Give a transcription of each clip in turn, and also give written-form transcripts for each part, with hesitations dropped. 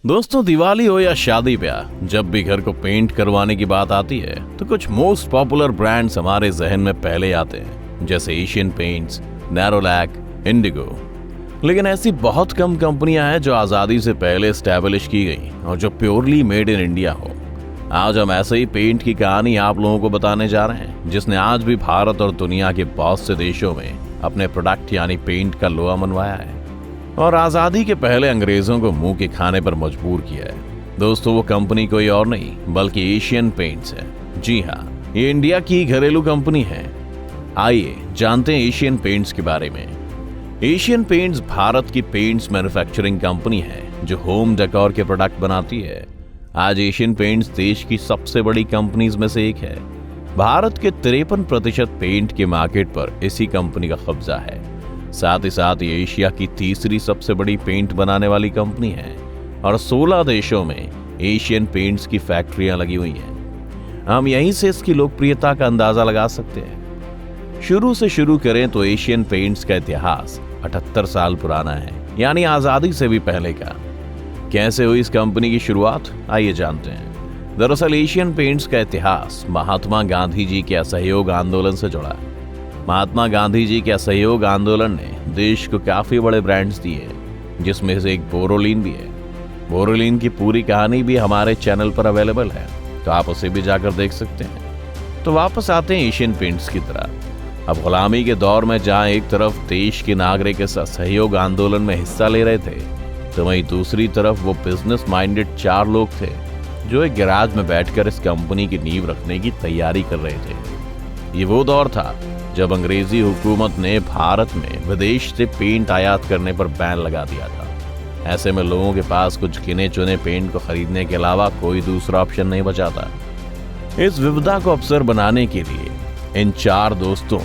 दोस्तों, दिवाली हो या शादी ब्याह, जब भी घर को पेंट करवाने की बात आती है तो कुछ मोस्ट पॉपुलर ब्रांड्स हमारे जहन में पहले आते हैं, जैसे एशियन पेंट्स, नेरोलैक, इंडिगो। लेकिन ऐसी बहुत कम कंपनियां हैं जो आजादी से पहले एस्टैब्लिश की गई और जो प्योरली मेड इन इंडिया हो। आज हम ऐसे ही पेंट की कहानी आप लोगों को बताने जा रहे हैं, जिसने आज भी भारत और दुनिया के बहुत से देशों में अपने प्रोडक्ट यानी पेंट का लोहा मनवाया है और आजादी के पहले अंग्रेजों को मुंह के खाने पर मजबूर किया है। दोस्तों, वो कंपनी कोई और नहीं बल्कि एशियन पेंट्स है। जी हाँ, ये इंडिया की घरेलू कंपनी है। आइए जानते हैं एशियन पेंट्स के बारे में। एशियन पेंट्स भारत की पेंट्स मैन्युफैक्चरिंग कंपनी है जो होम डेकोर के प्रोडक्ट बनाती है। आज एशियन पेंट्स देश की सबसे बड़ी कंपनीज में से एक है। भारत के 53% पेंट के मार्केट पर इसी कंपनी का कब्जा है। साथ ही साथ ये एशिया की तीसरी सबसे बड़ी पेंट बनाने वाली कंपनी है और 16 देशों में एशियन पेंट्स की फैक्ट्रियां लगी हुई हैं। हम यहीं से इसकी लोकप्रियता का अंदाजा लगा सकते हैं। शुरू से शुरू करें तो एशियन पेंट्स का इतिहास 78 साल पुराना है, यानी आजादी से भी पहले का। कैसे हुई इस कंपनी की शुरुआत, आइए जानते हैं। दरअसल एशियन पेंट्स का इतिहास महात्मा गांधी जी के असहयोग आंदोलन से जुड़ा है। महात्मा गांधी जी के असहयोग आंदोलन ने देश को काफी बड़े ब्रांड्स दिए, जिसमें से एक बोरोलिन भी है। बोरोलिन की पूरी कहानी भी हमारे चैनल पर अवेलेबल है, तो आप उसे भी जाकर देख सकते हैं। तो वापस आते हैं एशियन पेंट्स की तरह। अब गुलामी के दौर में जहां एक तरफ देश के नागरिक इस असहयोग आंदोलन में हिस्सा ले रहे थे, तो वहीं दूसरी तरफ वो बिजनेस माइंडेड 4 लोग थे जो एक गैराज में बैठकर इस कंपनी की नींव रखने की तैयारी कर रहे थे। ये वो दौर था जब अंग्रेजी हुकूमत ने भारत में विदेश से पेंट आयात करने पर बैन लगा दिया था। ऐसे में लोगों के पास कुछ गिने चुने पेंट को खरीदने के अलावा कोई दूसरा ऑप्शन नहीं बचा था। इस विविधता को अवसर बनाने के लिए इन 4 दोस्तों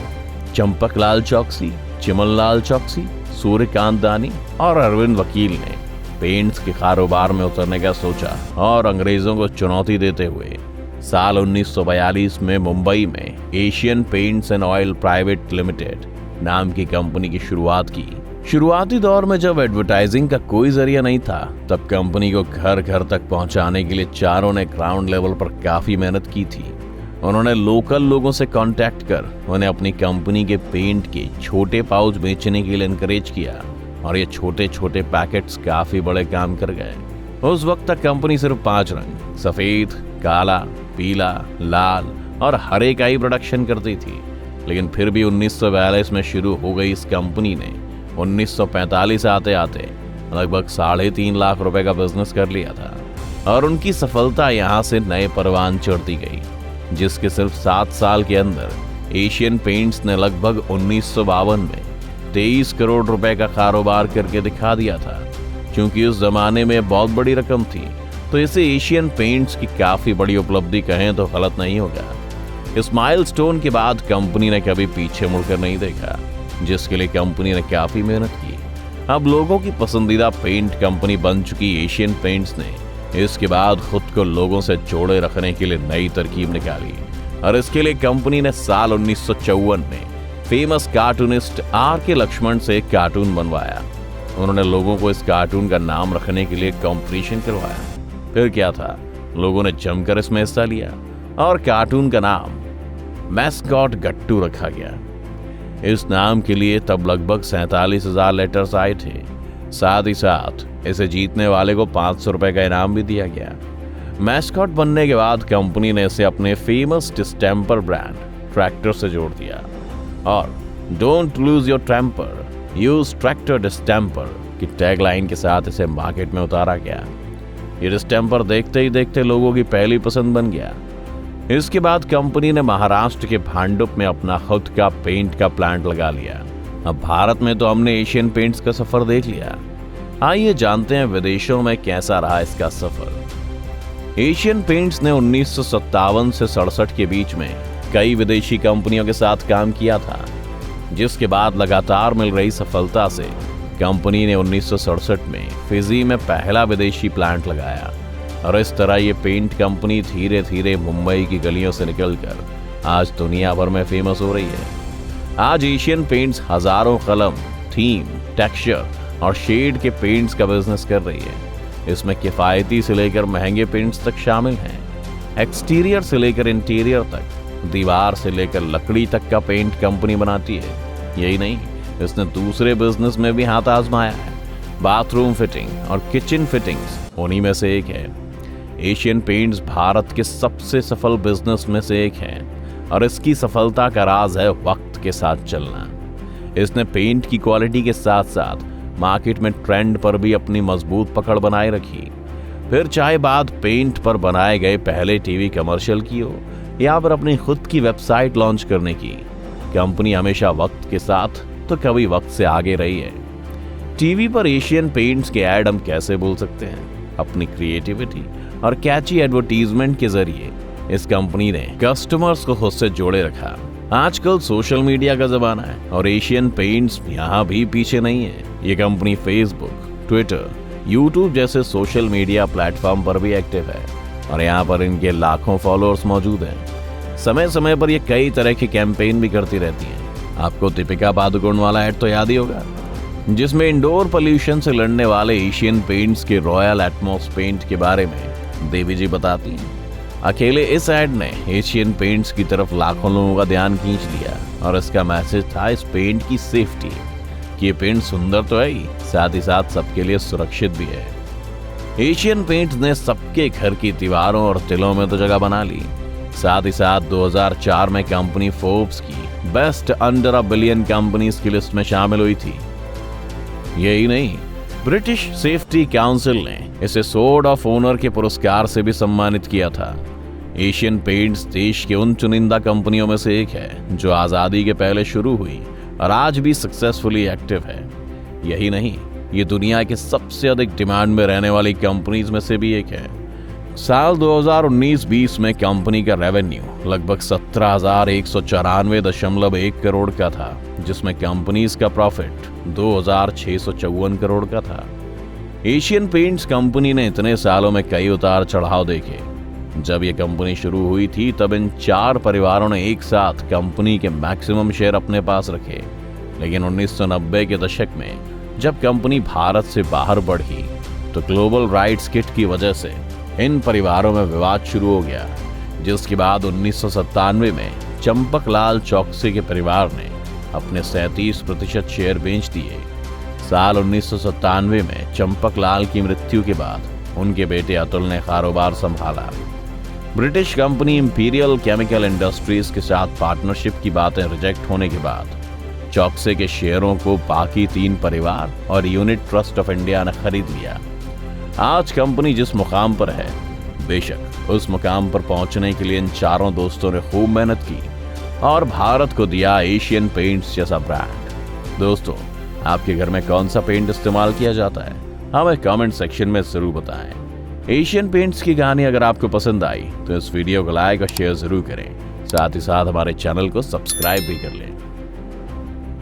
चंपकलाल चौकसी, चिमनलाल चौकसी, सूर्यकांत दानी और अरविंद वकील ने पेंट्स के कारोबार में उतरने का सोचा और अंग्रेजों को चुनौती देते हुए साल 1942 में मुंबई में Asian paints and oil private limited नाम की कंपनी की शुरुआत की। शुरुआती दौर में जब एडवर्टाइजिंग का कोई जरिया नहीं था, तब कंपनी को घर घर तक पहुंचाने के लिए चारों ने ग्राउंड लेवल पर काफी मेहनत की थी। उन्होंने लोकल लोगों से कांटेक्ट कर उन्हें अपनी कंपनी के पेंट के छोटे पाउच बेचने के लिए इनकरेज किया और ये छोटे छोटे पैकेट्स काफी बड़े काम कर गए। उस वक्त तक कंपनी सिर्फ 5 रंग सफेद, काला, पीला, लाल और हरे का ही प्रोडक्शन करती थी। लेकिन फिर भी 1942 में शुरू हो गई इस कंपनी ने 1945 आते आते लगभग 3.5 लाख रुपए का बिजनेस कर लिया था और उनकी सफलता यहां से नए परवान चढ़ती गई, जिसके सिर्फ 7 साल के अंदर एशियन पेंट्स ने लगभग 1952 में 23 करोड़ रुपए का कारोबार करके दिखा दिया था। क्योंकि उस जमाने में बहुत बड़ी रकम थी, तो इसे एशियन पेंट्स की काफी बड़ी उपलब्धि कहें तो गलत नहीं होगा। इस माइलस्टोन के बाद कंपनी ने कभी पीछे मुड़कर नहीं देखा, जिसके लिए कंपनी ने काफी मेहनत की। अब लोगों की पसंदीदा पेंट कंपनी बन चुकी एशियन पेंट्स ने इसके बाद खुद को लोगों से जोड़े रखने के लिए नई तरकीब निकाली और इसके लिए कंपनी ने साल 1954 में फेमस कार्टूनिस्ट R.K. लक्ष्मण से एक कार्टून बनवाया। उन्होंने लोगों को इस कार्टून का नाम रखने के लिए कंपटीशन करवाया। फिर क्या था, लोगों ने जमकर इसमें हिस्सा लिया और कार्टून का नाम मैस्कॉट गट्टू रखा गया। इस नाम के लिए तब लगभग 47,000 लेटर्स आए थे। साथ ही साथ इसे जीतने वाले को 500 रुपए का इनाम भी दिया गया। मैस्कॉट बनने के बाद कंपनी ने इसे अपने फेमस डिस्टेम्पर ब्रांड ट्रैक्टर से जोड़ दिया और don't lose your temper, use tractor distemper की टैगलाइन के साथ इसे मार्केट में उतारा गया। ये डिस्टेम्पर देखते ही देखते लोगों की पहली पसंद बन गया। इसके बाद कंपनी ने महाराष्ट्र के भांडुप में अपना खुद का पेंट का प्लांट लगा लिया। अब भारत में तो हमने एशियन पेंट्स का सफर देख लिया, आइए जानते हैं विदेशों में कैसा रहा इसका सफर। एशियन पेंट्स ने 1957 से 67 के बीच में कई विदेशी कंपनियों के साथ काम किया था, जिसके बाद लगातार मिल रही सफलता से कंपनी ने 1967 में फिजी में पहला विदेशी प्लांट लगाया और इस तरह ये पेंट कंपनी धीरे धीरे मुंबई की गलियों से निकलकर आज दुनिया भर में फेमस हो रही है। आज एशियन पेंट्स हजारों कलम, थीम, टेक्सचर और शेड के पेंट्स का बिजनेस कर रही है। इसमें किफ़ायती से लेकर महंगे पेंट्स तक शामिल हैं। एक्सटीरियर से लेकर इंटीरियर तक, दीवार से लेकर लकड़ी तक का पेंट कंपनी बनाती है। यही नहीं, इसने दूसरे बिजनेस में भी हाथ आजमाया है। बाथरूम फिटिंग और किचन फिटिंग्स उन्हीं में से एक है। एशियन पेंट्स भारत के सबसे सफल बिजनेस में से एक है और इसकी सफलता का राज है वक्त के साथ चलना। इसने पेंट की क्वालिटी के साथ साथ मार्केट में ट्रेंड पर भी अपनी मजबूत पकड़ बनाए रखी। फिर चाहे बात पेंट पर बनाए गए पहले टीवी कमर्शियल की हो या फिर अपनी खुद की वेबसाइट लॉन्च करने की, कंपनी हमेशा वक्त के साथ तो कभी वक्त से आगे रही है। टीवी पर एशियन पेंट्स के ऐड हम कैसे भूल सकते हैं? अपनी क्रिएटिविटी और कैची एडवर्टीजमेंट के जरिए इस कंपनी ने कस्टमर्स को खुद से जोड़े रखा। आजकल सोशल मीडिया का जमाना है और एशियन पेंट्स यहाँ भी पीछे नहीं है। ये कंपनी फेसबुक, ट्विटर, यूट्यूब जैसे सोशल मीडिया प्लेटफॉर्म पर भी एक्टिव है और यहाँ पर इनके लाखों फॉलोअर्स मौजूद हैं। समय समय पर ये कई तरह के कैंपेन भी करती रहती हैं। आपको दीपिका पादुकोण वाला ऐड तो याद ही होगा, जिसमें इंडोर पोल्यूशन से लड़ने वाले एशियन पेंट्स के रॉयल एटमॉस पेंट के बारे में देवी जी बताती हैं। अकेले इस ऐड ने एशियन पेंट्स की तरफ लाखों लोगों का ध्यान खींच लिया और इसका मैसेज था इस पेंट की सेफ्टी, कि ये पेंट सुंदर तो है ही, साथ ही साथ सबके लिए सुरक्षित भी है। एशियन पेंट्स ने सबके घर की दीवारों और दिलों में तो जगह बना ली। साथ ही साथ 2004 में कंपनी फोर्ब्स की best under a billion companies की लिस्ट में शामिल हुई थी। यही नहीं, ब्रिटिश सेफ्टी काउंसिल ने इसे सोर्ड ऑफ ऑनर के पुरस्कार से भी सम्मानित किया था। एशियन पेंट्स देश के उन चुनिंदा कंपनियों में से एक है जो आजादी के पहले शुरू हुई और आज भी सक्सेसफुली एक्टिव है। यही नहीं, ये दुनिया के सबसे अधिक डिमांड में रहने वाली कंपनीज में से भी एक है। साल 2019-20 में कंपनी का रेवेन्यू लगभग 17,194.1 करोड़ का था, जिसमें कंपनीज का प्रॉफिट 2,654 करोड़ का था। एशियन पेंट्स कंपनी ने इतने सालों में कई उतार चढ़ाव देखे। जब ये कंपनी शुरू हुई थी तब इन 4 परिवारों ने एक साथ कंपनी के मैक्सिमम शेयर अपने पास रखे, लेकिन 1990 के दशक में जब कंपनी भारत से बाहर बढ़ी तो ग्लोबल राइट्स किट की वजह से इन परिवारों में विवाद शुरू हो गया, जिसके बाद 1997 में चंपकलाल चौकसी के परिवार ने अपने 37% शेयर बेच दिए। साल 1997 में चंपकलाल की मृत्यु के बाद उनके बेटे अतुल ने कारोबार संभाला। British company imperial chemical industries के साथ पार्टनरशिप की बातें रिजेक्ट होने के बाद चौकसे के शेयरों को बाकी 3 परिवार और यूनिट ट्रस्ट ऑफ इंडिया ने खरीद लिया। आज कंपनी जिस मुकाम पर है, बेशक उस मुकाम पर पहुंचने के लिए इन 4 दोस्तों ने खूब मेहनत की और भारत को दिया एशियन पेंट्स जैसा ब्रांड। दोस्तों, आपके घर में कौन सा पेंट इस्तेमाल किया जाता है? हमें कमेंट सेक्शन में जरूर बताएं। एशियन पेंट्स की कहानी अगर आपको पसंद आई तो इस वीडियो को लाइक और शेयर जरूर करें। साथ ही साथ हमारे चैनल को सब्सक्राइब भी कर लें।